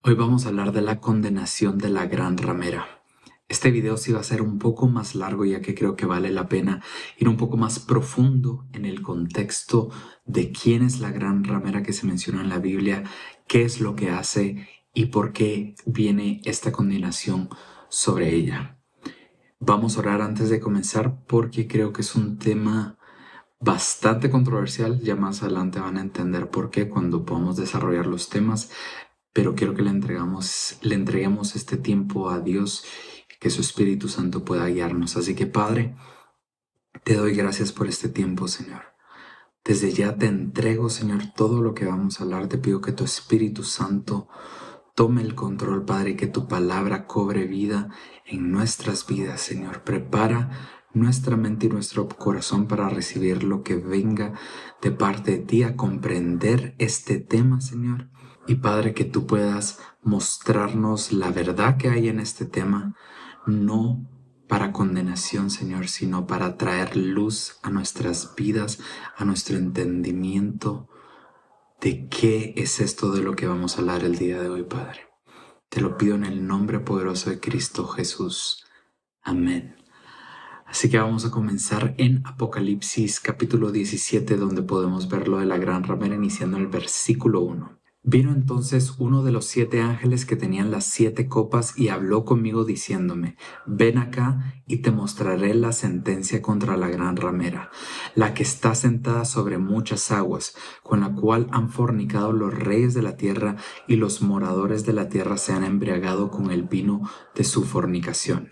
Hoy vamos a hablar de la condenación de la gran ramera. Este video sí va a ser un poco más largo, ya que creo que vale la pena ir un poco más profundo en el contexto de quién es la gran ramera que se menciona en la Biblia, qué es lo que hace y por qué viene esta condenación sobre ella. Vamos a orar antes de comenzar porque creo que es un tema bastante controversial. Ya más adelante van a entender por qué cuando podamos desarrollar los temas, pero quiero que le entreguemos este tiempo a Dios, que su Espíritu Santo pueda guiarnos. Así que, Padre, te doy gracias por este tiempo, Señor. Desde ya te entrego, Señor, todo lo que vamos a hablar. Te pido que tu Espíritu Santo tome el control, Padre, y que tu palabra cobre vida en nuestras vidas, Señor. Prepara nuestra mente y nuestro corazón para recibir lo que venga de parte de ti, a comprender este tema, Señor. Y Padre, que tú puedas mostrarnos la verdad que hay en este tema, no para condenación, Señor, sino para traer luz a nuestras vidas, a nuestro entendimiento de qué es esto de lo que vamos a hablar el día de hoy, Padre. Te lo pido en el nombre poderoso de Cristo Jesús. Amén. Así que vamos a comenzar en Apocalipsis capítulo 17, donde podemos ver lo de la gran ramera, iniciando en el versículo 1. Vino entonces uno de los 7 ángeles que tenían las 7 copas y habló conmigo diciéndome: ven acá y te mostraré la sentencia contra la gran ramera, la que está sentada sobre muchas aguas, con la cual han fornicado los reyes de la tierra, y los moradores de la tierra se han embriagado con el vino de su fornicación.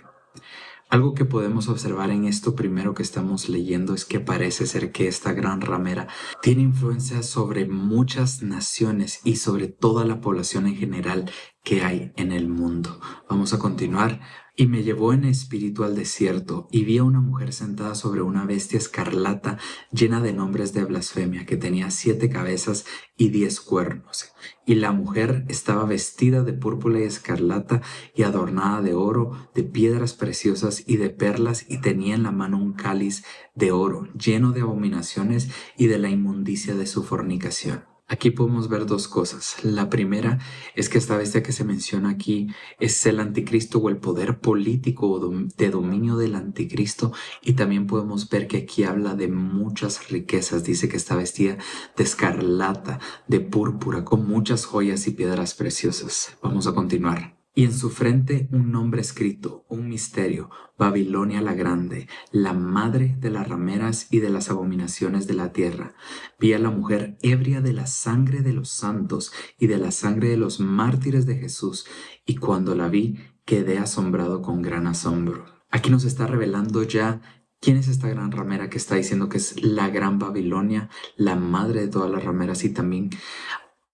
Algo que podemos observar en esto primero que estamos leyendo es que parece ser que esta gran ramera tiene influencia sobre muchas naciones y sobre toda la población en general que hay en el mundo. Vamos a continuar. Y me llevó en espíritu al desierto, y vi a una mujer sentada sobre una bestia escarlata llena de nombres de blasfemia, que tenía 7 cabezas y 10 cuernos. Y la mujer estaba vestida de púrpura y escarlata, y adornada de oro, de piedras preciosas y de perlas, y tenía en la mano un cáliz de oro, lleno de abominaciones y de la inmundicia de su fornicación. Aquí podemos ver 2 cosas. La primera es que esta bestia que se menciona aquí es el anticristo, o el poder político de dominio del anticristo, y también podemos ver que aquí habla de muchas riquezas. Dice que está vestida de escarlata, de púrpura, con muchas joyas y piedras preciosas. Vamos a continuar. Y en su frente un nombre escrito, un misterio: Babilonia la Grande, la madre de las rameras y de las abominaciones de la tierra. Vi a la mujer ebria de la sangre de los santos y de la sangre de los mártires de Jesús, y cuando la vi quedé asombrado con gran asombro. Aquí nos está revelando ya quién es esta gran ramera, que está diciendo que es la gran Babilonia, la madre de todas las rameras, y también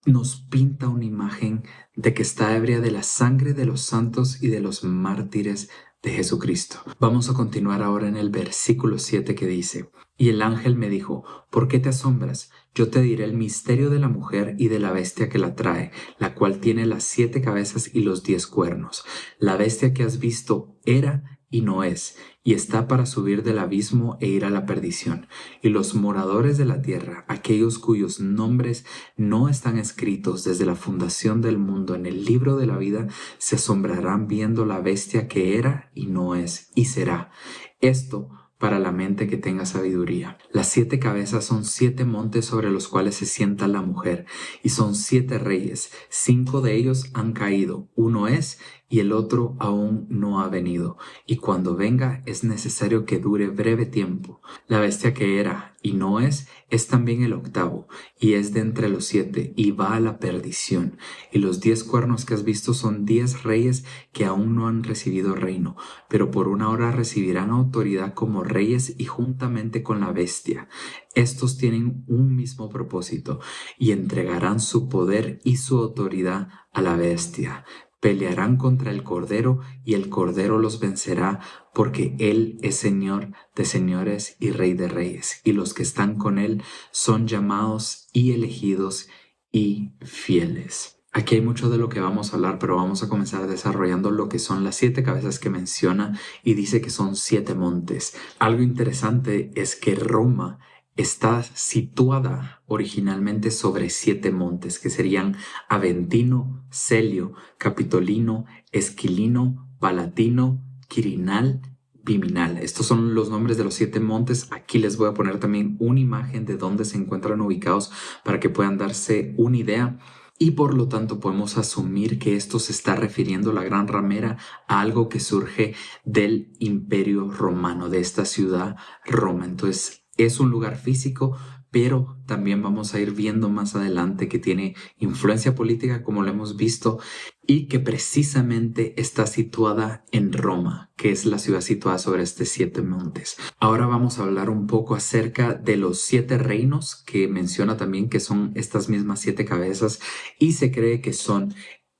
nos pinta una imagen de que está ebria de la sangre de los santos y de los mártires de Jesucristo. Vamos a continuar ahora en el versículo 7, que dice: y el ángel me dijo: ¿por qué te asombras? Yo te diré el misterio de la mujer y de la bestia que la trae, la cual tiene las 7 cabezas y los 10 cuernos. La bestia que has visto era y no es, y está para subir del abismo e ir a la perdición. Y los moradores de la tierra, aquellos cuyos nombres no están escritos desde la fundación del mundo en el libro de la vida, se asombrarán viendo la bestia que era y no es y será. Esto para la mente que tenga sabiduría. Las 7 cabezas son 7 montes sobre los cuales se sienta la mujer, y son 7 reyes. 5 de ellos han caído, uno es, y el otro aún no ha venido, y cuando venga es necesario que dure breve tiempo. La bestia que era y no es también el octavo, y es de entre los 7, y va a la perdición. Y los 10 cuernos que has visto son 10 reyes que aún no han recibido reino, pero por una hora recibirán autoridad como reyes, y juntamente con la bestia. Estos tienen un mismo propósito, y entregarán su poder y su autoridad a la bestia. Pelearán contra el Cordero, y el Cordero los vencerá, porque Él es Señor de señores y Rey de reyes, y los que están con Él son llamados y elegidos y fieles. Aquí hay mucho de lo que vamos a hablar, pero vamos a comenzar desarrollando lo que son las 7 cabezas que menciona, y dice que son 7 montes. Algo interesante es que Roma está situada originalmente sobre 7 montes, que serían Aventino, Celio, Capitolino, Esquilino, Palatino, Quirinal, Viminal. Estos son los nombres de los 7 montes. Aquí les voy a poner también una imagen de dónde se encuentran ubicados para que puedan darse una idea. Y por lo tanto podemos asumir que esto se está refiriendo, la Gran Ramera, a algo que surge del Imperio Romano, de esta ciudad Roma. Entonces es un lugar físico, pero también vamos a ir viendo más adelante que tiene influencia política, como lo hemos visto, y que precisamente está situada en Roma, que es la ciudad situada sobre estos 7 montes. Ahora vamos a hablar un poco acerca de los 7 reinos que menciona también, que son estas mismas 7 cabezas, y se cree que son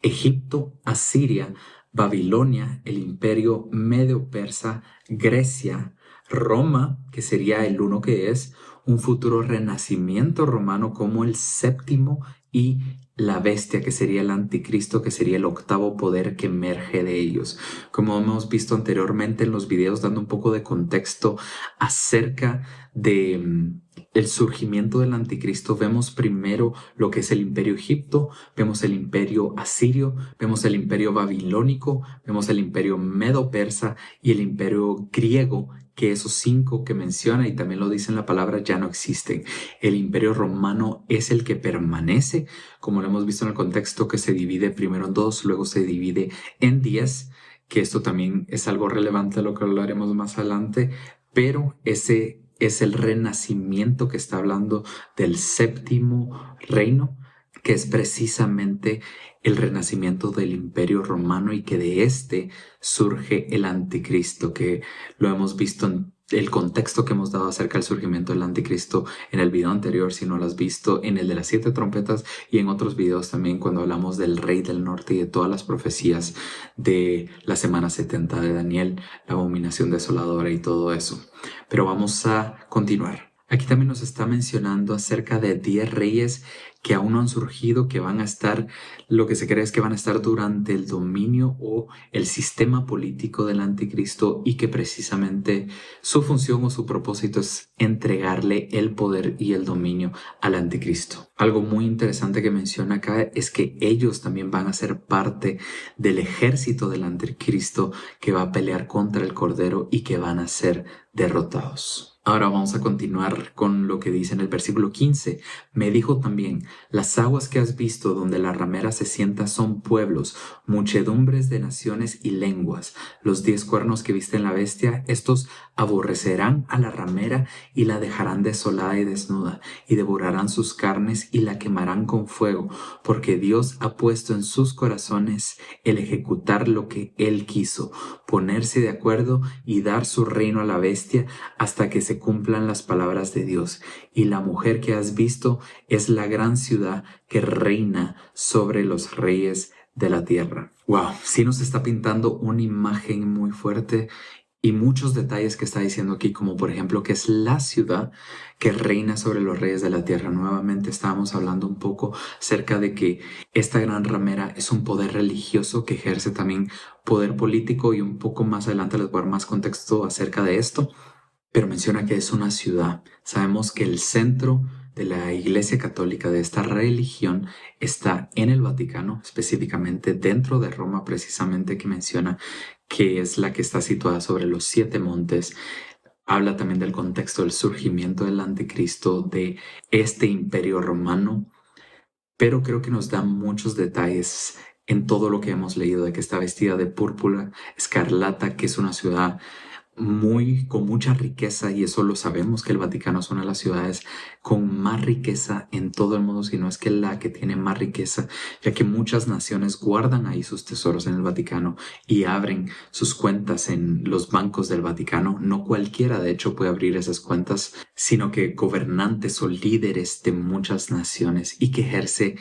Egipto, Asiria, Babilonia, el imperio medio-persa, Grecia, Roma, que sería el uno que es, un futuro renacimiento romano como el séptimo, y la bestia, que sería el anticristo, que sería el octavo poder que emerge de ellos. Como hemos visto anteriormente en los videos, dando un poco de contexto acerca de el surgimiento del anticristo, vemos primero lo que es el imperio Egipto, vemos el imperio asirio, vemos el imperio babilónico, vemos el imperio medo-persa y el imperio griego, que esos 5 que menciona, y también lo dice en la palabra, ya no existen. El imperio romano es el que permanece, como lo hemos visto en el contexto, que se divide primero en 2, luego se divide en 10, que esto también es algo relevante, lo que hablaremos más adelante, pero ese es el renacimiento que está hablando del séptimo reino, que es precisamente el renacimiento del Imperio Romano, y que de este surge el anticristo, que lo hemos visto en el contexto que hemos dado acerca del surgimiento del anticristo en el video anterior, si no lo has visto, en el de las 7 trompetas, y en otros videos también cuando hablamos del rey del norte y de todas las profecías de la semana 70 de Daniel, la abominación desoladora y todo eso. Pero vamos a continuar. Aquí también nos está mencionando acerca de 10 reyes que aún no han surgido, que van a estar, lo que se cree es que van a estar durante el dominio o el sistema político del anticristo, y que precisamente su función o su propósito es entregarle el poder y el dominio al anticristo. Algo muy interesante que menciona acá es que ellos también van a ser parte del ejército del anticristo que va a pelear contra el Cordero y que van a ser derrotados. Ahora vamos a continuar con lo que dice en el versículo 15. Me dijo también, las aguas que has visto donde la ramera se sienta son pueblos, muchedumbres de naciones y lenguas. Los 10 cuernos que viste en la bestia, estos aborrecerán a la ramera y la dejarán desolada y desnuda, y devorarán sus carnes y la quemarán con fuego, porque Dios ha puesto en sus corazones el ejecutar lo que Él quiso, ponerse de acuerdo y dar su reino a la bestia hasta que se cumplan las palabras de Dios. Y la mujer que has visto es la gran ciudad que reina sobre los reyes de la tierra. Wow, sí nos está pintando una imagen muy fuerte y muchos detalles que está diciendo aquí, como por ejemplo que es la ciudad que reina sobre los reyes de la tierra. Nuevamente estábamos hablando un poco acerca de que esta gran ramera es un poder religioso que ejerce también poder político, y un poco más adelante les voy a dar más contexto acerca de esto. Pero menciona que es una ciudad. Sabemos que el centro de la Iglesia Católica, de esta religión, está en el Vaticano, específicamente dentro de Roma, precisamente, que menciona que es la que está situada sobre los 7 montes. Habla también del contexto del surgimiento del anticristo, de este imperio romano, pero creo que nos da muchos detalles en todo lo que hemos leído, de que está vestida de púrpura escarlata, que es una ciudad con mucha riqueza, y eso lo sabemos, que el Vaticano es una de las ciudades con más riqueza en todo el mundo, si no es que la que tiene más riqueza, ya que muchas naciones guardan ahí sus tesoros en el Vaticano y abren sus cuentas en los bancos del Vaticano. No cualquiera, de hecho, puede abrir esas cuentas, sino que gobernantes o líderes de muchas naciones, y que ejerce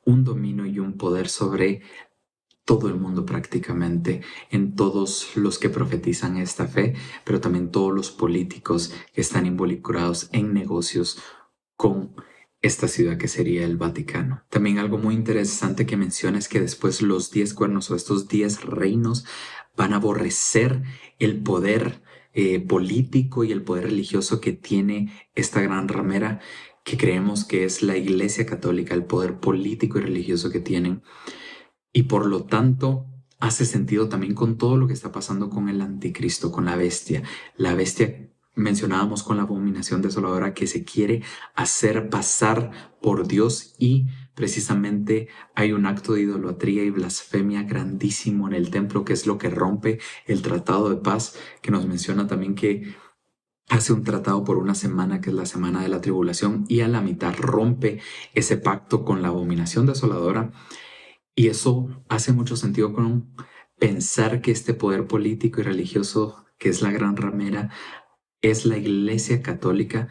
un dominio y un poder sobre todo el mundo prácticamente, en todos los que profetizan esta fe, pero también todos los políticos que están involucrados en negocios con esta ciudad que sería el Vaticano. También algo muy interesante que menciona es que después los 10 cuernos o estos 10 reinos van a aborrecer el poder político y el poder religioso que tiene esta gran ramera, que creemos que es la Iglesia Católica, el poder político y religioso que tienen. Y por lo tanto, hace sentido también con todo lo que está pasando con el anticristo, con la bestia. La bestia mencionábamos con la abominación desoladora que se quiere hacer pasar por Dios, y precisamente hay un acto de idolatría y blasfemia grandísimo en el templo, que es lo que rompe el tratado de paz, que nos menciona también que hace un tratado por una semana, que es la semana de la tribulación, y a la mitad rompe ese pacto con la abominación desoladora. Y eso hace mucho sentido con pensar que este poder político y religioso, que es la gran ramera, es la Iglesia Católica,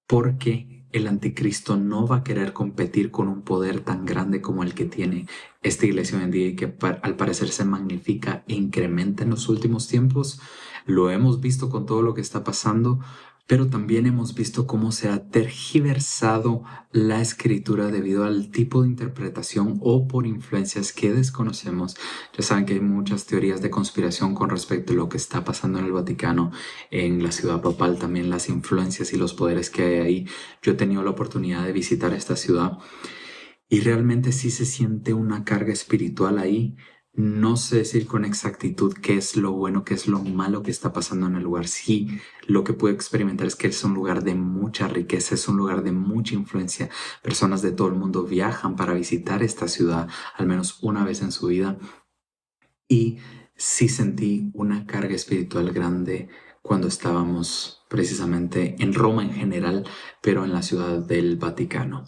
porque el anticristo no va a querer competir con un poder tan grande como el que tiene esta iglesia hoy en día, y que al parecer se magnifica e incrementa en los últimos tiempos. Lo hemos visto con todo lo que está pasando, pero también hemos visto cómo se ha tergiversado la escritura debido al tipo de interpretación o por influencias que desconocemos. Ya saben que hay muchas teorías de conspiración con respecto a lo que está pasando en el Vaticano, en la ciudad papal, también las influencias y los poderes que hay ahí. Yo he tenido la oportunidad de visitar esta ciudad y realmente sí se siente una carga espiritual ahí. No sé decir con exactitud qué es lo bueno, qué es lo malo que está pasando en el lugar. Sí, lo que puedo experimentar es que es un lugar de mucha riqueza, es un lugar de mucha influencia. Personas de todo el mundo viajan para visitar esta ciudad al menos una vez en su vida. Y sí sentí una carga espiritual grande cuando estábamos precisamente en Roma en general, pero en la ciudad del Vaticano.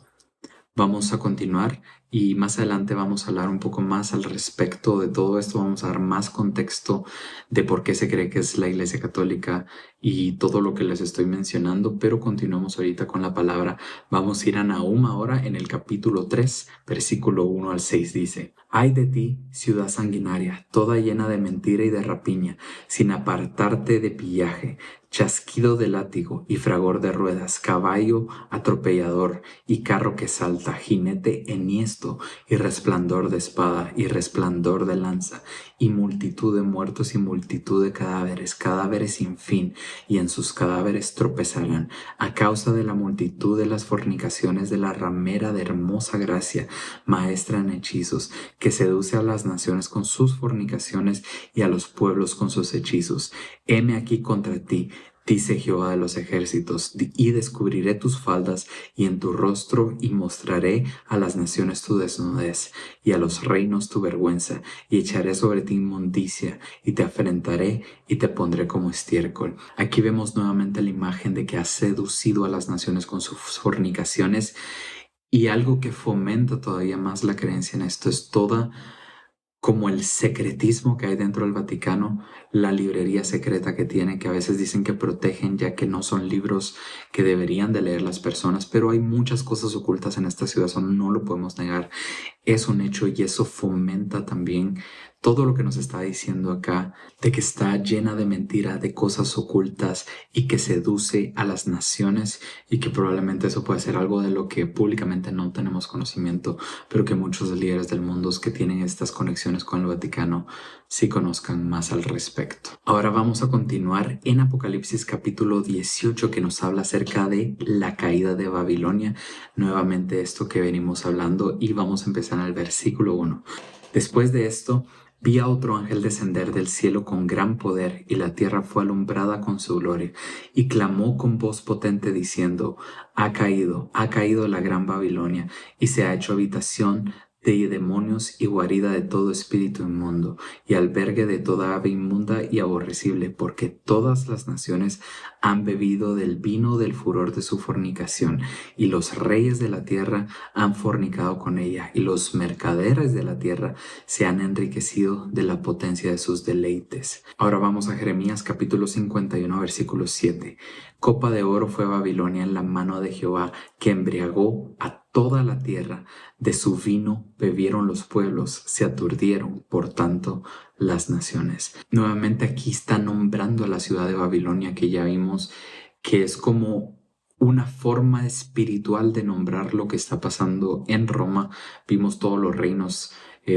Vamos a continuar y más adelante vamos a hablar un poco más al respecto de todo esto. Vamos a dar más contexto de por qué se cree que es la Iglesia Católica y todo lo que les estoy mencionando, pero continuamos ahorita con la palabra. Vamos a ir a Nahum ahora en el capítulo 3, versículo 1 al 6 dice: Ay de ti, ciudad sanguinaria, toda llena de mentira y de rapiña, sin apartarte de pillaje, chasquido de látigo y fragor de ruedas, caballo atropellador y carro que salta, jinete enhiesto y resplandor de espada y resplandor de lanza, y multitud de muertos y multitud de cadáveres, cadáveres sin fin, y en sus cadáveres tropezarán, a causa de la multitud de las fornicaciones de la ramera de hermosa gracia, maestra en hechizos, que seduce a las naciones con sus fornicaciones y a los pueblos con sus hechizos. Heme aquí contra ti, dice Jehová de los ejércitos, y descubriré tus faldas y en tu rostro, y mostraré a las naciones tu desnudez, y a los reinos tu vergüenza, y echaré sobre ti inmundicia, y te afrentaré, y te pondré como estiércol. Aquí vemos nuevamente la imagen de que ha seducido a las naciones con sus fornicaciones, y algo que fomenta todavía más la creencia en esto es toda como el secretismo que hay dentro del Vaticano, la librería secreta que tiene, que a veces dicen que protegen ya que no son libros que deberían de leer las personas, pero hay muchas cosas ocultas en esta ciudad, eso no lo podemos negar, es un hecho, y eso fomenta también todo lo que nos está diciendo acá, de que está llena de mentira, de cosas ocultas, y que seduce a las naciones, y que probablemente eso puede ser algo de lo que públicamente no tenemos conocimiento, pero que muchos líderes del mundo que tienen estas conexiones con el Vaticano sí conozcan más al respecto. Ahora vamos a continuar en Apocalipsis capítulo 18, que nos habla acerca de la caída de Babilonia, nuevamente esto que venimos hablando, y vamos a empezar en el versículo 1. Después de esto, vi a otro ángel descender del cielo con gran poder, y la tierra fue alumbrada con su gloria, y clamó con voz potente diciendo: ha caído la gran Babilonia, y se ha hecho habitación de demonios y guarida de todo espíritu inmundo, y albergue de toda ave inmunda y aborrecible, porque todas las naciones han bebido del vino del furor de su fornicación, y los reyes de la tierra han fornicado con ella, y los mercaderes de la tierra se han enriquecido de la potencia de sus deleites. Ahora vamos a Jeremías capítulo 51, versículo 7. Copa de oro fue Babilonia en la mano de Jehová, que embriagó a toda la tierra. De su vino bebieron los pueblos, se aturdieron, por tanto, las naciones. Nuevamente aquí está nombrando a la ciudad de Babilonia, que ya vimos que es como una forma espiritual de nombrar lo que está pasando en Roma. Vimos todos los reinos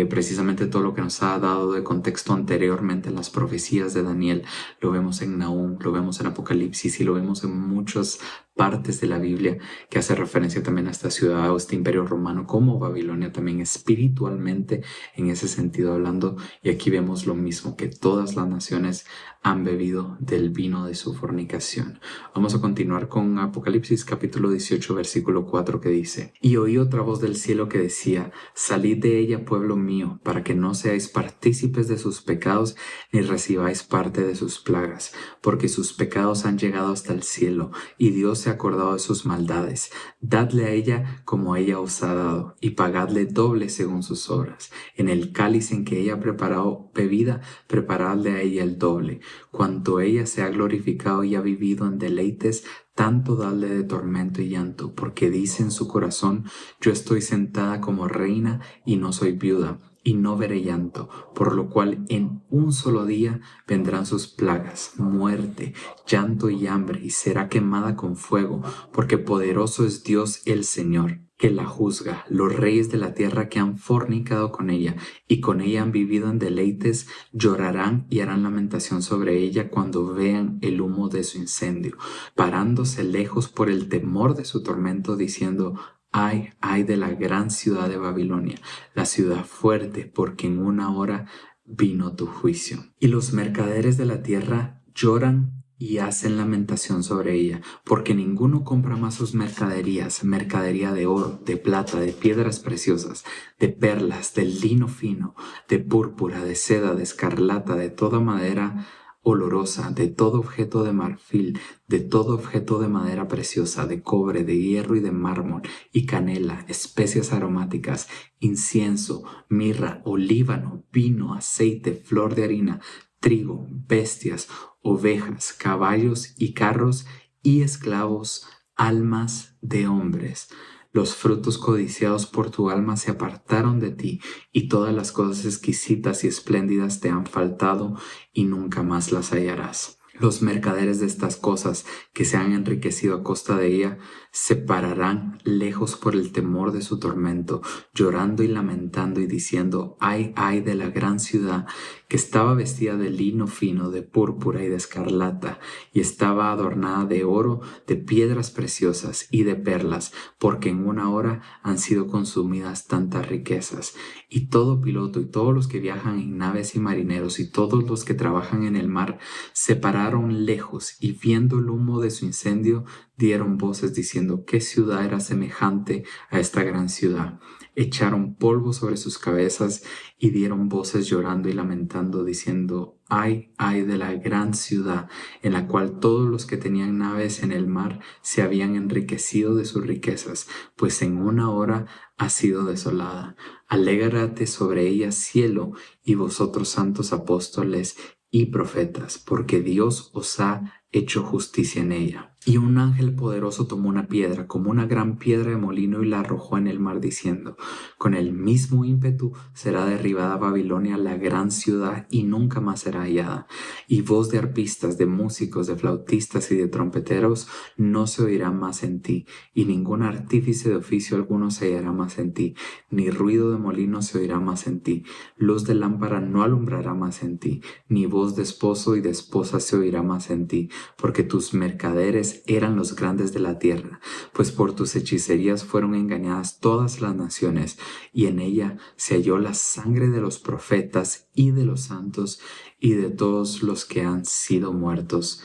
Precisamente todo lo que nos ha dado de contexto anteriormente en las profecías de Daniel, lo vemos en Nahum, lo vemos en Apocalipsis y lo vemos en muchas partes de la Biblia que hace referencia también a esta ciudad o este imperio romano como Babilonia también espiritualmente en ese sentido hablando. Y aquí vemos lo mismo, que todas las naciones han bebido del vino de su fornicación. Vamos a continuar con Apocalipsis capítulo 18 versículo 4 que dice: Y oí otra voz del cielo que decía: Salid de ella, pueblo mío, para que no seáis partícipes de sus pecados ni recibáis parte de sus plagas, porque sus pecados han llegado hasta el cielo y Dios se ha acordado de sus maldades. Dadle a ella como ella os ha dado, y pagadle doble según sus obras. En el cáliz en que ella ha preparado bebida, preparadle a ella el doble. Cuanto ella se ha glorificado y ha vivido en deleites, tanto dadle de tormento y llanto, porque dice en su corazón: Yo estoy sentada como reina y no soy viuda, y no veré llanto, por lo cual en un solo día vendrán sus plagas, muerte, llanto y hambre, y será quemada con fuego, porque poderoso es Dios el Señor, que la juzga. Los reyes de la tierra que han fornicado con ella y con ella han vivido en deleites, llorarán y harán lamentación sobre ella cuando vean el humo de su incendio, parándose lejos por el temor de su tormento, diciendo: Ay, ay de la gran ciudad de Babilonia, la ciudad fuerte, porque en una hora vino tu juicio. Y los mercaderes de la tierra lloran y hacen lamentación sobre ella, porque ninguno compra más sus mercaderías, mercadería de oro, de plata, de piedras preciosas, de perlas, de lino fino, de púrpura, de seda, de escarlata, de toda madera olorosa, de todo objeto de marfil, de todo objeto de madera preciosa, de cobre, de hierro y de mármol, y canela, especias aromáticas, incienso, mirra, olíbano, vino, aceite, flor de harina, trigo, bestias, ovejas, caballos y carros, y esclavos, almas de hombres. Los frutos codiciados por tu alma se apartaron de ti, y todas las cosas exquisitas y espléndidas te han faltado, y nunca más las hallarás. Los mercaderes de estas cosas que se han enriquecido a costa de ella se pararán lejos por el temor de su tormento, llorando y lamentando y diciendo: Ay, ay de la gran ciudad, que estaba vestida de lino fino, de púrpura y de escarlata, y estaba adornada de oro, de piedras preciosas y de perlas, porque en una hora han sido consumidas tantas riquezas. Y todo piloto y todos los que viajan en naves y marineros y todos los que trabajan en el mar se pararon lejos, y viendo el humo de su incendio dieron voces diciendo: ¿Qué ciudad era semejante a esta gran ciudad? Echaron polvo sobre sus cabezas y dieron voces llorando y lamentando, diciendo: Ay, ay de la gran ciudad, en la cual todos los que tenían naves en el mar se habían enriquecido de sus riquezas, pues en una hora ha sido desolada. Alégrate sobre ella, cielo, y vosotros santos apóstoles y profetas, porque Dios os ha hecho justicia en ella. Y un ángel poderoso tomó una piedra, como una gran piedra de molino, y la arrojó en el mar, diciendo: Con el mismo ímpetu será derribada Babilonia, la gran ciudad, y nunca más será hallada. Y voz de arpistas, de músicos, de flautistas y de trompeteros no se oirá más en ti, y ningún artífice de oficio alguno se hallará más en ti, ni ruido de molino se oirá más en ti, luz de lámpara no alumbrará más en ti, ni voz de esposo y de esposa se oirá más en ti, porque tus mercaderes eran los grandes de la tierra, pues por tus hechicerías fueron engañadas todas las naciones, y en ella se halló la sangre de los profetas y de los santos y de todos los que han sido muertos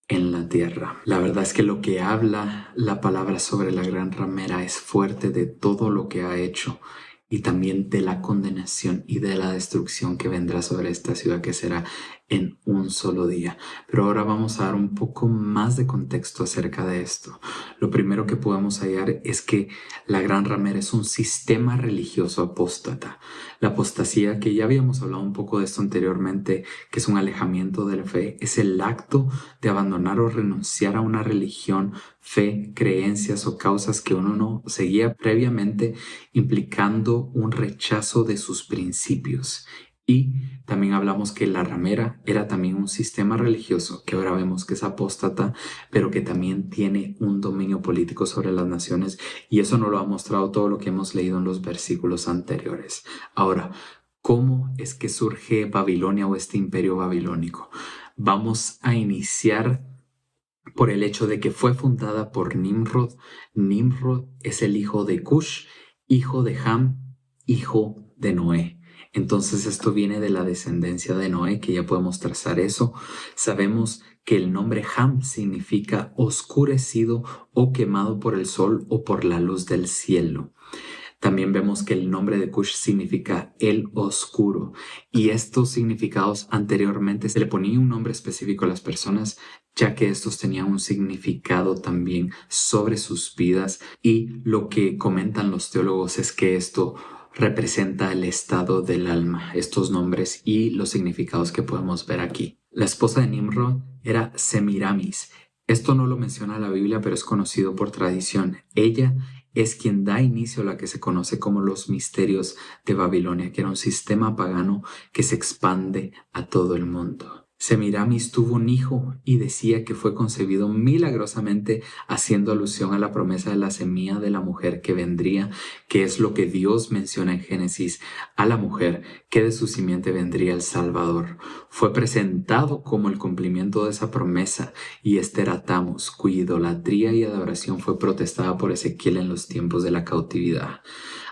en la tierra. La verdad es que lo que habla la palabra sobre la gran ramera es fuerte, de todo lo que ha hecho y también de la condenación y de la destrucción que vendrá sobre esta ciudad, que será en un solo día. Pero ahora vamos a dar un poco más de contexto acerca de esto. Lo primero que podemos hallar es que la gran ramera es un sistema religioso apóstata. La apostasía, que ya habíamos hablado un poco de esto anteriormente, que es un alejamiento de la fe, es el acto de abandonar o renunciar a una religión, fe, creencias o causas que uno no seguía previamente, implicando un rechazo de sus principios Y también hablamos que la ramera era también un sistema religioso que ahora vemos que es apóstata, pero que también tiene un dominio político sobre las naciones, y eso nos lo ha mostrado todo lo que hemos leído en los versículos anteriores. Ahora, ¿cómo es que surge Babilonia o este imperio babilónico? Vamos a iniciar por el hecho de que fue fundada por Nimrod. Nimrod es el hijo de Cush, hijo de Ham, hijo de Noé. Entonces esto viene de la descendencia de Noé, que ya podemos trazar eso. Sabemos que el nombre Ham significa oscurecido o quemado por el sol o por la luz del cielo. También vemos que el nombre de Cush significa el oscuro, y estos significados anteriormente se le ponía un nombre específico a las personas, ya que estos tenían un significado también sobre sus vidas, y lo que comentan los teólogos es que esto representa el estado del alma, estos nombres y los significados que podemos ver aquí. La esposa de Nimrod era Semiramis. Esto no lo menciona la Biblia, pero es conocido por tradición. Ella es quien da inicio a la que se conoce como los misterios de Babilonia, que era un sistema pagano que se expande a todo el mundo. Semiramis tuvo un hijo y decía que fue concebido milagrosamente, haciendo alusión a la promesa de la semilla de la mujer que vendría, que es lo que Dios menciona en Génesis a la mujer, que de su simiente vendría el Salvador. Fue presentado como el cumplimiento de esa promesa, y este era Tammuz, cuya idolatría y adoración fue protestada por Ezequiel en los tiempos de la cautividad.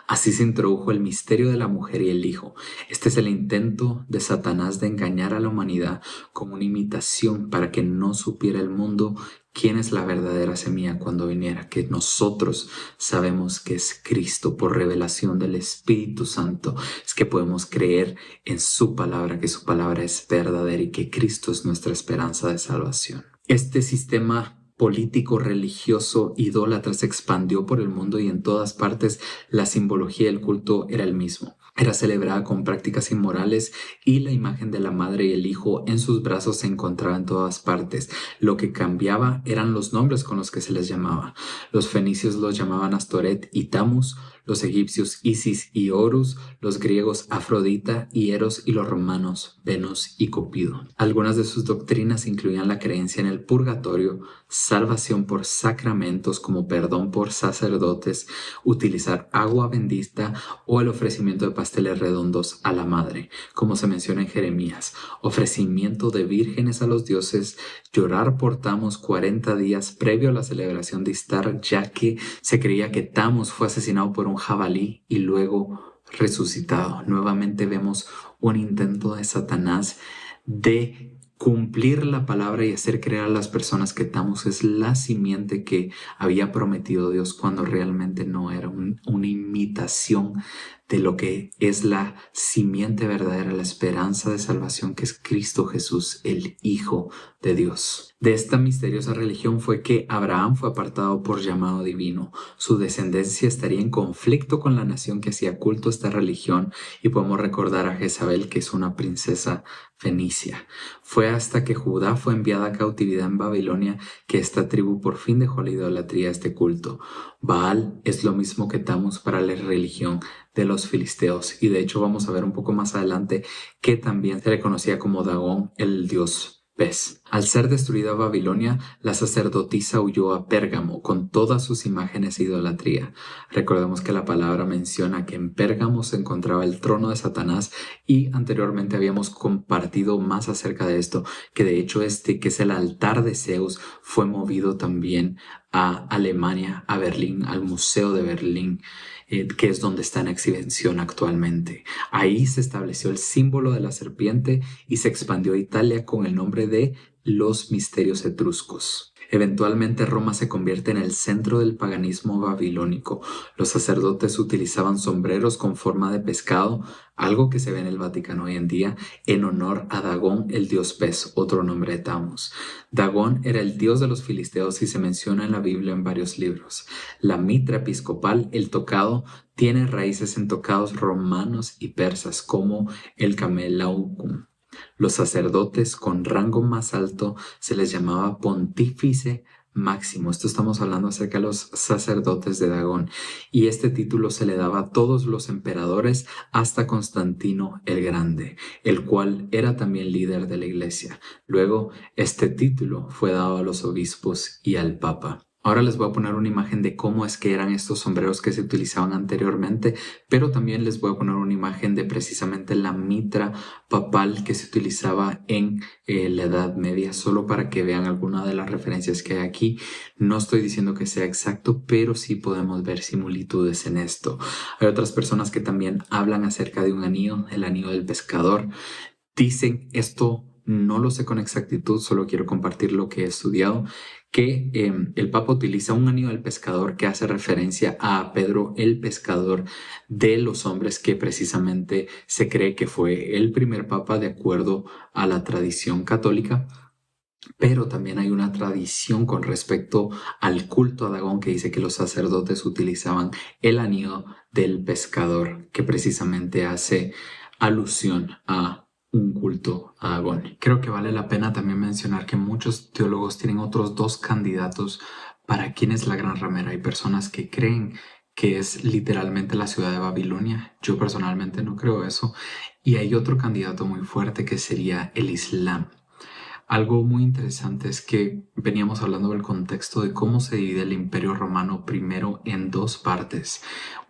Así se introdujo el misterio de la mujer y el hijo. Este es el intento de Satanás de engañar a la humanidad con una imitación para que no supiera el mundo quién es la verdadera semilla cuando viniera, que nosotros sabemos que es Cristo por revelación del Espíritu Santo. Es que podemos creer en su palabra, que su palabra es verdadera y que Cristo es nuestra esperanza de salvación. Este sistema político, religioso, idólatra se expandió por el mundo, y en todas partes la simbología del culto era el mismo. Era celebrada con prácticas inmorales, y la imagen de la madre y el hijo en sus brazos se encontraba en todas partes. Lo que cambiaba eran los nombres con los que se les llamaba. Los fenicios los llamaban Astoret y Tammuz, los egipcios Isis y Horus, los griegos Afrodita y Eros, y los romanos Venus y Cupido. Algunas de sus doctrinas incluían la creencia en el purgatorio, salvación por sacramentos como perdón por sacerdotes, utilizar agua bendita o el ofrecimiento de pasteles redondos a la madre, como se menciona en Jeremías, ofrecimiento de vírgenes a los dioses, llorar por Tammuz 40 días previo a la celebración de Istar, ya que se creía que Tammuz fue asesinado por un jabalí y luego resucitado. Nuevamente vemos un intento de Satanás de cumplir la palabra y hacer creer a las personas que Tammuz es la simiente que había prometido Dios, cuando realmente no era una imitación de lo que es la simiente verdadera, la esperanza de salvación, que es Cristo Jesús, el Hijo de Dios. De esta misteriosa religión fue que Abraham fue apartado por llamado divino. Su descendencia estaría en conflicto con la nación que hacía culto a esta religión, y podemos recordar a Jezabel, que es una princesa fenicia. Fue hasta que Judá fue enviada a cautividad en Babilonia que esta tribu por fin dejó la idolatría a este culto. Baal es lo mismo que Tammuz para la religión de los filisteos, y de hecho vamos a ver un poco más adelante que también se le conocía como Dagón, el dios pez. Al ser destruida Babilonia, la sacerdotisa huyó a Pérgamo con todas sus imágenes e idolatría. Recordemos que la palabra menciona que en Pérgamo se encontraba el trono de Satanás, y anteriormente habíamos compartido más acerca de esto, que de hecho que es el altar de Zeus, fue movido también a Alemania, a Berlín, al Museo de Berlín, que es donde está en exhibición actualmente. Ahí se estableció el símbolo de la serpiente y se expandió a Italia con el nombre de los misterios etruscos. Eventualmente Roma se convierte en el centro del paganismo babilónico. Los sacerdotes utilizaban sombreros con forma de pescado, algo que se ve en el Vaticano hoy en día, en honor a Dagón, el dios pez, otro nombre de Tammuz. Dagón era el dios de los filisteos y se menciona en la Biblia en varios libros. La mitra episcopal, el tocado, tiene raíces en tocados romanos y persas como el camelaucum. Los sacerdotes con rango más alto se les llamaba pontífice máximo. Esto estamos hablando acerca de los sacerdotes de Dagón. Y este título se le daba a todos los emperadores hasta Constantino el Grande, el cual era también líder de la iglesia. Luego, este título fue dado a los obispos y al papa. Ahora les voy a poner una imagen de cómo es que eran estos sombreros que se utilizaban anteriormente, pero también les voy a poner una imagen de precisamente la mitra papal que se utilizaba en la Edad Media, solo para que vean alguna de las referencias que hay aquí. No estoy diciendo que sea exacto, pero sí podemos ver similitudes en esto. Hay otras personas que también hablan acerca de un anillo, el anillo del pescador. Dicen esto, no lo sé con exactitud, solo quiero compartir lo que he estudiado, que el Papa utiliza un anillo del pescador que hace referencia a Pedro el pescador de los hombres, que precisamente se cree que fue el primer Papa de acuerdo a la tradición católica. Pero también hay una tradición con respecto al culto a Dagón que dice que los sacerdotes utilizaban el anillo del pescador, que precisamente hace alusión a un culto a Dagón. Creo que vale la pena también mencionar que muchos teólogos tienen otros dos candidatos para quién es la Gran Ramera. Hay personas que creen que es literalmente la ciudad de Babilonia. Yo personalmente no creo eso. Y hay otro candidato muy fuerte que sería el Islam. Algo muy interesante es que veníamos hablando del contexto de cómo se divide el Imperio Romano primero en dos partes.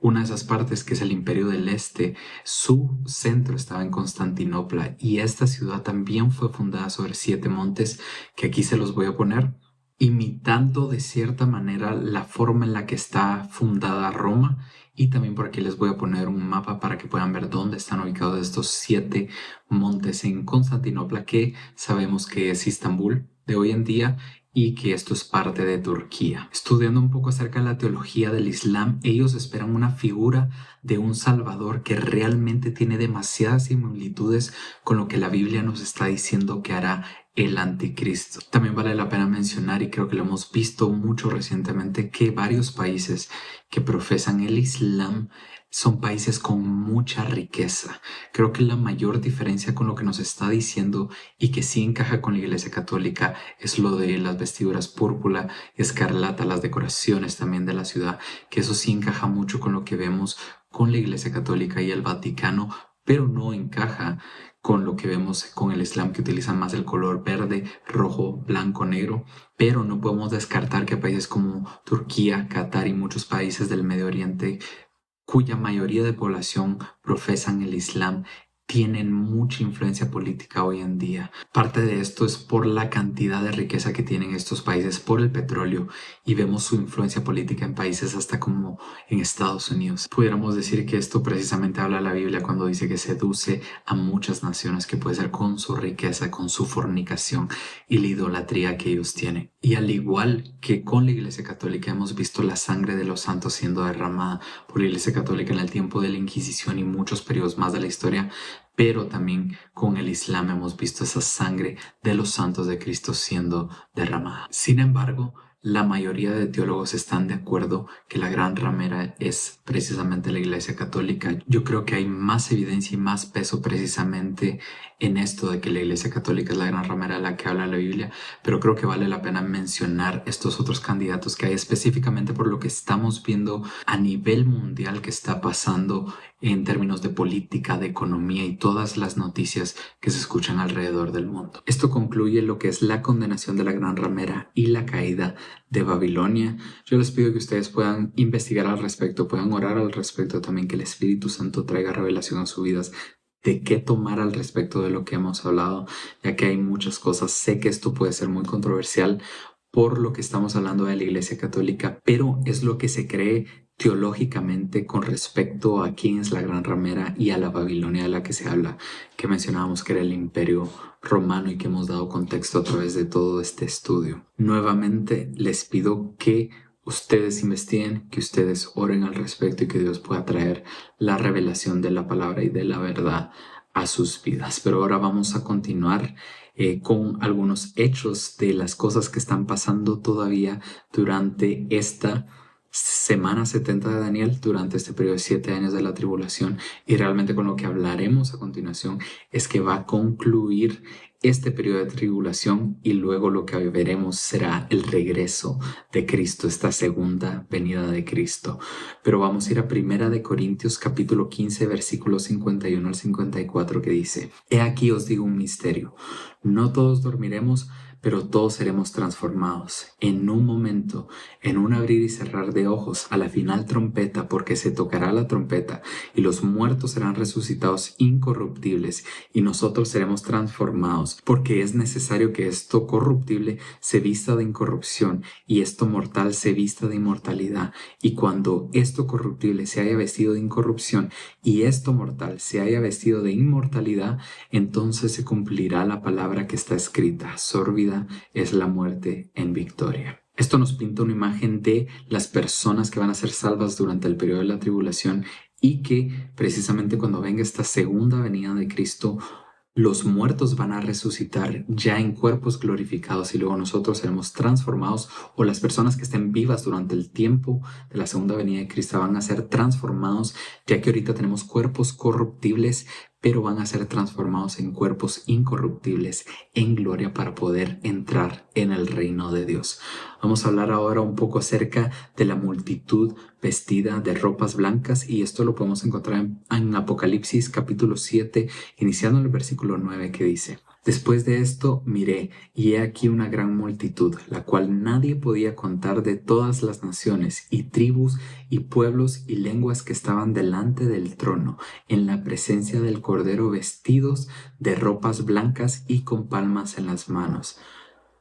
Una de esas partes, que es el Imperio del Este, su centro estaba en Constantinopla, y esta ciudad también fue fundada sobre 7 montes, que aquí se los voy a poner, imitando de cierta manera la forma en la que está fundada Roma. Y también por aquí les voy a poner un mapa para que puedan ver dónde están ubicados estos 7 montes en Constantinopla, que sabemos que es Istambul de hoy en día y que esto es parte de Turquía. Estudiando un poco acerca de la teología del Islam, ellos esperan una figura de un Salvador que realmente tiene demasiadas similitudes con lo que la Biblia nos está diciendo que hará el anticristo. También vale la pena mencionar, y creo que lo hemos visto mucho recientemente, que varios países que profesan el Islam son países con mucha riqueza. Creo que la mayor diferencia con lo que nos está diciendo, y que sí encaja con la Iglesia Católica, es lo de las vestiduras púrpura y escarlata, las decoraciones también de la ciudad, que eso sí encaja mucho con lo que vemos con la Iglesia Católica y el Vaticano, pero no encaja con lo que vemos con el Islam, que utilizan más el color verde, rojo, blanco, negro. Pero no podemos descartar que países como Turquía, Qatar y muchos países del Medio Oriente, cuya mayoría de población profesan el Islam, tienen mucha influencia política hoy en día. Parte de esto es por la cantidad de riqueza que tienen estos países por el petróleo, y vemos su influencia política en países hasta como en Estados Unidos. Pudiéramos decir que esto precisamente habla la Biblia cuando dice que seduce a muchas naciones, que puede ser con su riqueza, con su fornicación y la idolatría que ellos tienen. Y al igual que con la Iglesia Católica, hemos visto la sangre de los santos siendo derramada por la Iglesia Católica en el tiempo de la Inquisición y muchos periodos más de la historia, pero también con el Islam hemos visto esa sangre de los santos de Cristo siendo derramada. Sin embargo, la mayoría de teólogos están de acuerdo que la gran ramera es precisamente la Iglesia Católica. Yo creo que hay más evidencia y más peso precisamente en esto de que la Iglesia Católica es la gran ramera de la que habla la Biblia, pero creo que vale la pena mencionar estos otros candidatos que hay, específicamente por lo que estamos viendo a nivel mundial que está pasando en términos de política, de economía y todas las noticias que se escuchan alrededor del mundo. Esto concluye lo que es la condenación de la gran ramera y la caída de Babilonia. Yo les pido que ustedes puedan investigar al respecto, puedan orar al respecto también, que el Espíritu Santo traiga revelación a sus vidas de qué tomar al respecto de lo que hemos hablado, ya que hay muchas cosas. Sé que esto puede ser muy controversial por lo que estamos hablando de la Iglesia Católica, pero es lo que se cree teológicamente con respecto a quién es la gran ramera y a la Babilonia de la que se habla, que mencionábamos que era el Imperio Romano y que hemos dado contexto a través de todo este estudio. Nuevamente les pido que ustedes investiguen, que ustedes oren al respecto y que Dios pueda traer la revelación de la palabra y de la verdad a sus vidas. Pero ahora vamos a continuar con algunos hechos de las cosas que están pasando todavía durante esta semana 70 de Daniel durante este periodo de 7 años de la tribulación, y realmente con lo que hablaremos a continuación es que va a concluir este periodo de tribulación, y luego lo que veremos será el regreso de Cristo, esta segunda venida de Cristo. Pero vamos a ir a 1 capítulo 15 versículos 51 al 54, que dice: He aquí os digo un misterio, no todos dormiremos, pero todos seremos transformados en un momento, en un abrir y cerrar de ojos, a la final trompeta, porque se tocará la trompeta, y los muertos serán resucitados incorruptibles, y nosotros seremos transformados, porque es necesario que esto corruptible se vista de incorrupción, y esto mortal se vista de inmortalidad. Y cuando esto corruptible se haya vestido de incorrupción, y esto mortal se haya vestido de inmortalidad, entonces se cumplirá la palabra que está escrita: sórbida es la muerte en victoria. Esto nos pinta una imagen de las personas que van a ser salvas durante el periodo de la tribulación, y que precisamente cuando venga esta segunda venida de Cristo, los muertos van a resucitar ya en cuerpos glorificados, y luego nosotros seremos transformados, o las personas que estén vivas durante el tiempo de la segunda venida de Cristo van a ser transformados, ya que ahorita tenemos cuerpos corruptibles, pero van a ser transformados en cuerpos incorruptibles en gloria para poder entrar en el reino de Dios. Vamos a hablar ahora un poco acerca de la multitud vestida de ropas blancas, y esto lo podemos encontrar en Apocalipsis capítulo 7, iniciando en el versículo 9, que dice: Después de esto miré, y he aquí una gran multitud, la cual nadie podía contar, de todas las naciones y tribus y pueblos y lenguas, que estaban delante del trono, en la presencia del Cordero, vestidos de ropas blancas y con palmas en las manos.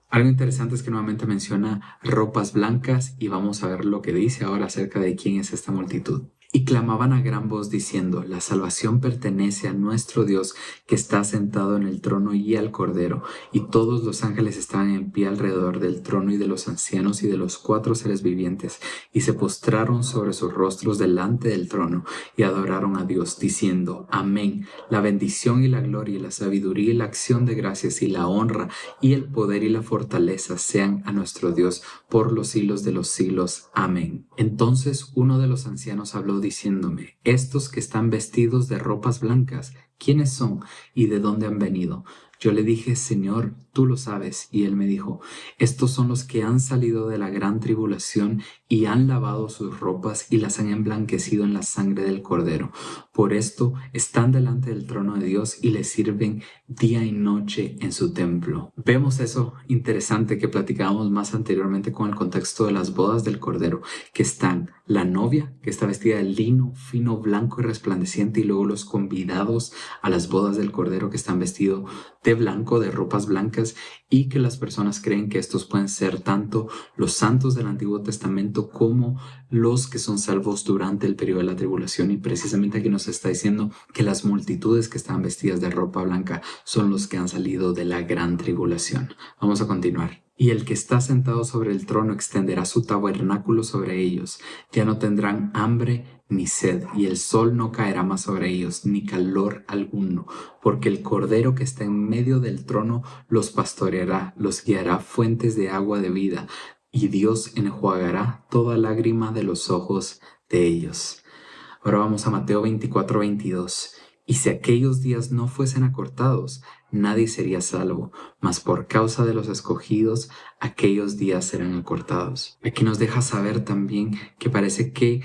Algo interesante es que nuevamente menciona ropas blancas, y vamos a ver lo que dice ahora acerca de quién es esta multitud. Y clamaban a gran voz diciendo: La salvación pertenece a nuestro Dios, que está sentado en el trono, y al Cordero. Y todos los ángeles estaban en pie alrededor del trono y de los ancianos y de los 4 seres vivientes, y se postraron sobre sus rostros delante del trono y adoraron a Dios, diciendo: Amén. La bendición y la gloria y la sabiduría y la acción de gracias y la honra y el poder y la fortaleza sean a nuestro Dios por los siglos de los siglos. Amén. Entonces uno de los ancianos habló diciéndome: Estos que están vestidos de ropas blancas, ¿quiénes son y de dónde han venido? Yo le dije: Señor, tú lo sabes. Y él me dijo: Estos son los que han salido de la gran tribulación y han lavado sus ropas y las han emblanquecido en la sangre del Cordero. Por esto están delante del trono de Dios y le sirven día y noche en su templo. Vemos eso interesante que platicábamos más anteriormente con el contexto de las bodas del Cordero, que están la novia, que está vestida de lino fino, blanco y resplandeciente, y luego los convidados a las bodas del Cordero, que están vestidos de blanco, de ropas blancas, y que las personas creen que estos pueden ser tanto los santos del Antiguo Testamento como los que son salvos durante el periodo de la tribulación. Y precisamente aquí nos está diciendo que las multitudes que están vestidas de ropa blanca son los que han salido de la gran tribulación. Vamos a continuar. Y el que está sentado sobre el trono extenderá su tabernáculo sobre ellos. Ya no tendrán hambre ni sed, y el sol no caerá más sobre ellos, ni calor alguno, porque el Cordero que está en medio del trono los pastoreará, los guiará fuentes de agua de vida, y Dios enjuagará toda lágrima de los ojos de ellos. Ahora vamos a Mateo 24:22. Y si aquellos días no fuesen acortados, nadie sería salvo, mas por causa de los escogidos, aquellos días serán acortados. Aquí nos deja saber también que parece que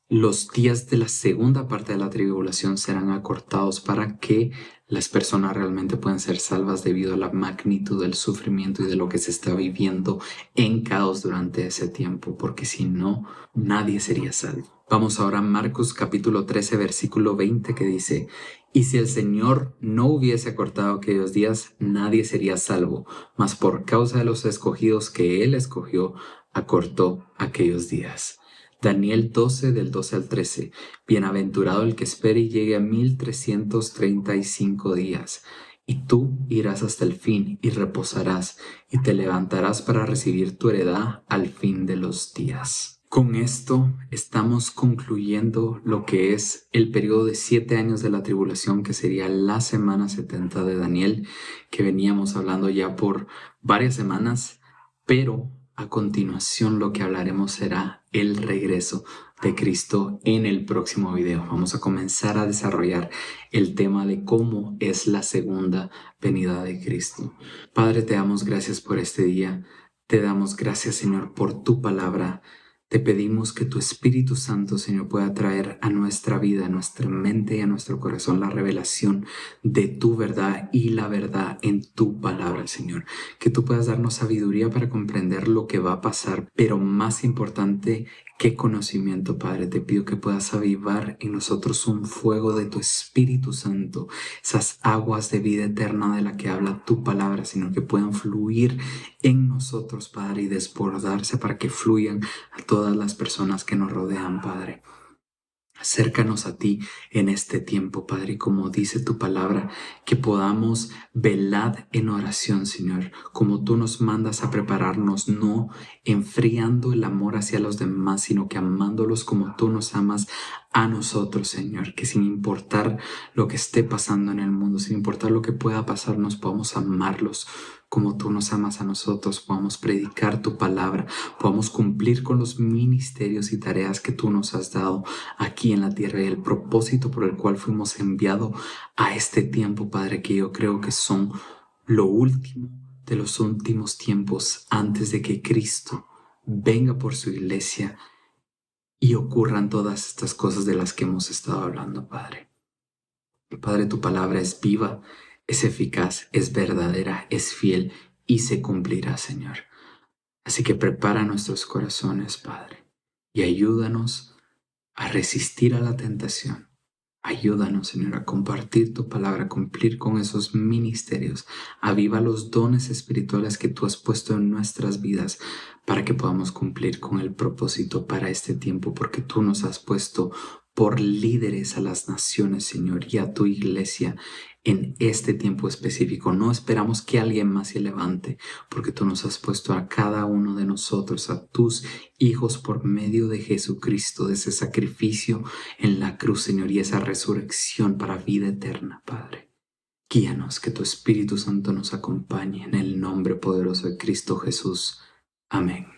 los días de la segunda parte de la tribulación serán acortados para que las personas realmente puedan ser salvas, debido a la magnitud del sufrimiento y de lo que se está viviendo en caos durante ese tiempo, porque si no, nadie sería salvo. Vamos ahora a Marcos capítulo 13, versículo 20, que dice: Y si el Señor no hubiese acortado aquellos días, nadie sería salvo, mas por causa de los escogidos que Él escogió, acortó aquellos días. Daniel 12, del 12 al 13. Bienaventurado el que espere y llegue a 1335 días. Y tú irás hasta el fin y reposarás, y te levantarás para recibir tu heredad al fin de los días. Con esto estamos concluyendo lo que es el periodo de 7 años de la tribulación, que sería la semana 70 de Daniel, que veníamos hablando ya por varias semanas, pero A continuación, lo que hablaremos será el regreso de Cristo en el próximo video. Vamos a comenzar a desarrollar el tema de cómo es la segunda venida de Cristo. Padre, te damos gracias por este día. Te damos gracias, Señor, por tu palabra. Te pedimos que tu Espíritu Santo, Señor, pueda traer a nuestra vida, a nuestra mente y a nuestro corazón la revelación de tu verdad y la verdad en tu palabra, Señor. Que tú puedas darnos sabiduría para comprender lo que va a pasar, pero más importante que conocimiento, Padre, te pido que puedas avivar en nosotros un fuego de tu Espíritu Santo, esas aguas de vida eterna de la que habla tu palabra, Señor, que puedan fluir en nosotros, Padre, y desbordarse para que fluyan a todas las personas que nos rodean, Padre. Acércanos a ti en este tiempo, Padre, y como dice tu palabra, que podamos velar en oración, Señor, como tú nos mandas a prepararnos, no enfriando el amor hacia los demás, sino que amándolos como tú nos amas a nosotros, Señor, que sin importar lo que esté pasando en el mundo, sin importar lo que pueda pasar, nos podamos amarlos como tú nos amas a nosotros, podamos predicar tu palabra, podamos cumplir con los ministerios y tareas que tú nos has dado aquí en la tierra y el propósito por el cual fuimos enviados a este tiempo, Padre, que yo creo que son lo último de los últimos tiempos antes de que Cristo venga por su iglesia y ocurran todas estas cosas de las que hemos estado hablando, Padre. Padre, tu palabra es viva, es eficaz, es verdadera, es fiel y se cumplirá, Señor. Así que prepara nuestros corazones, Padre, y ayúdanos a resistir a la tentación. Ayúdanos, Señor, a compartir tu palabra, a cumplir con esos ministerios. Aviva los dones espirituales que tú has puesto en nuestras vidas para que podamos cumplir con el propósito para este tiempo, porque tú nos has puesto por líderes a las naciones, Señor, y a tu iglesia en este tiempo específico. No esperamos que alguien más se levante, porque tú nos has puesto a cada uno de nosotros, a tus hijos, por medio de Jesucristo, de ese sacrificio en la cruz, Señor, y esa resurrección para vida eterna, Padre. Guíanos, que tu Espíritu Santo nos acompañe en el nombre poderoso de Cristo Jesús. Amén.